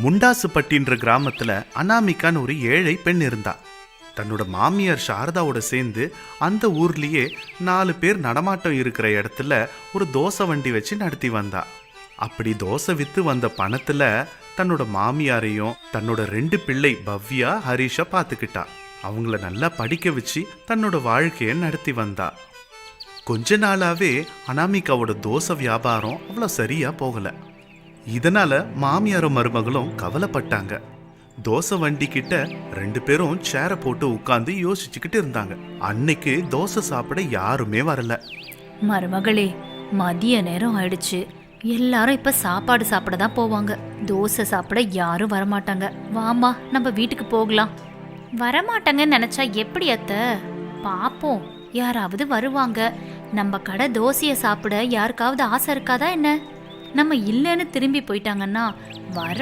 முண்டாசுப்பட்டின்ற கிராமத்துல அனாமிகான்னு ஒரு ஏழை பெண் இருந்தா. தன்னோட மாமியார் சாரதாவோட சேர்ந்து அந்த ஊர்லயே 4 பேர் நடமாட்டம் இருக்கிற இடத்துல ஒரு தோசை வண்டி வச்சு நடத்தி வந்தா. அப்படி தோசை வித்து வந்த பணத்துல தன்னோட மாமியாரையும் தன்னோட 2 பிள்ளை பவ்யா ஹரிஷா பாத்துக்கிட்டா. அவங்கள நல்லா படிக்க வச்சு தன்னோட வாழ்க்கைய நடத்தி வந்தா. கொஞ்ச நாளாவே அனாமிகாவோட தோசை வியாபாரம் அவ்வளோ சரியா போகல. இதனால மாமியாரும் மருமகளும் கவலைப்பட்டாங்க. தோசை வண்டி கிட்ட 2 பேரும் சேரை போட்டு உட்கார்ந்து யோசிச்சுக்கிட்டு இருந்தாங்க. அன்னைக்கு தோசை சாப்பிட யாருமே வரல. மருமகளே, மதிய நேரம் ஆயிடுச்சு. எல்லாரும் இப்ப சாப்பாடு சாப்பிட தான் போவாங்க. தோசை சாப்பிட யாரும் வரமாட்டாங்க. வாமா, நம்ம வீட்டுக்கு போகலாம். வரமாட்டாங்கன்னு நினைச்சா எப்படி அத்தை? பாப்போம், யாராவது வருவாங்க. நம்ம கடை தோசைய சாப்பிட யாருக்காவது ஆசை இருக்காதா என்ன? நம்ம இல்லைன்னு திரும்பி போயிட்டாங்கன்னா வர